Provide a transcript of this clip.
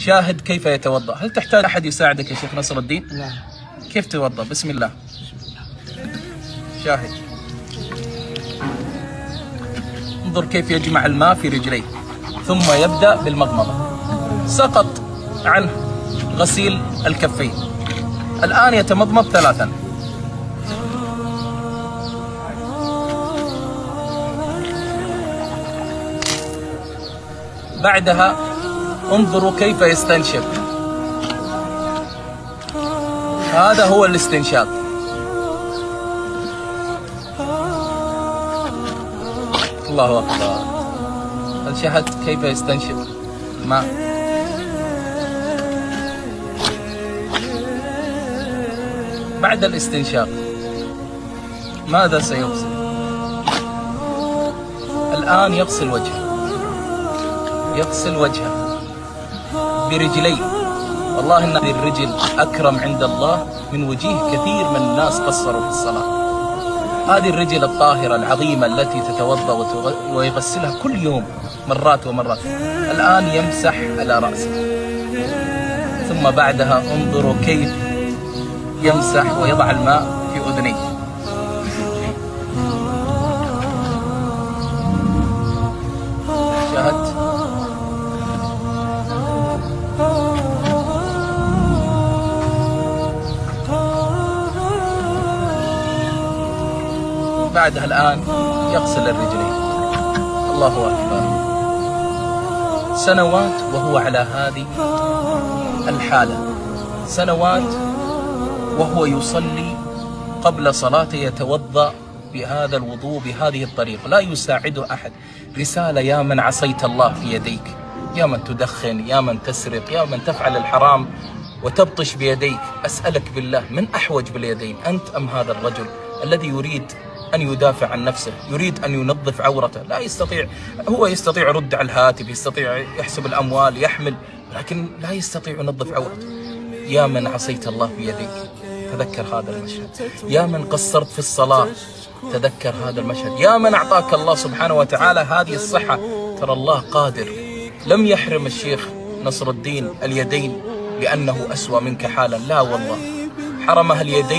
شاهد كيف يتوضأ. هل تحتاج أحد يساعدك يا شيخ نصر الدين؟ نعم. كيف تتوضأ؟ بسم الله. شاهد، انظر كيف يجمع الماء في رجليه ثم يبدأ بالمضمضة. سقط عنه غسيل الكفين، الآن يتمضمض 3. بعدها انظروا كيف يستنشق. هذا هو الاستنشاق. الله أكبر. هل شاهدت كيف يستنشق الماء؟ بعد الاستنشاق ماذا سيغسل؟ الآن يغسل وجهه، يغسل وجهه برجليه. والله إن هذه الرجل أكرم عند الله من وجيه كثير من الناس قصروا في الصلاة. هذه الرجل الطاهرة العظيمة التي تتوضأ ويغسلها كل يوم مرات ومرات. الآن يمسح على رأسه، ثم بعدها انظروا كيف يمسح ويضع الماء في أذنيه. شاهدت؟ بعدها الآن يغسل الرجلين. الله أكبر. سنوات وهو على هذه الحالة، سنوات وهو يصلي قبل صلاته يتوضأ بهذا الوضوء بهذه الطريقة، لا يساعده أحد. رسالة: يا من عصيت الله في يديك، يا من تدخن، يا من تسرق، يا من تفعل الحرام وتبطش بيديك، أسألك بالله من أحوج باليدين، أنت أم هذا الرجل الذي يريد أن يدافع عن نفسه، يريد أن ينظف عورته، لا يستطيع. هو يستطيع يرد على الهاتف، يستطيع يحسب الأموال، يحمل، لكن لا يستطيع ينظف عورته. يا من عصيت الله في يديك، تذكر هذا المشهد. يا من قصرت في الصلاة، تذكر هذا المشهد. يا من أعطاك الله سبحانه وتعالى هذه الصحة، ترى الله قادر. لم يحرم الشيخ نصر الدين اليدين لأنه أسوأ منك حالا، لا والله، حرمها اليدين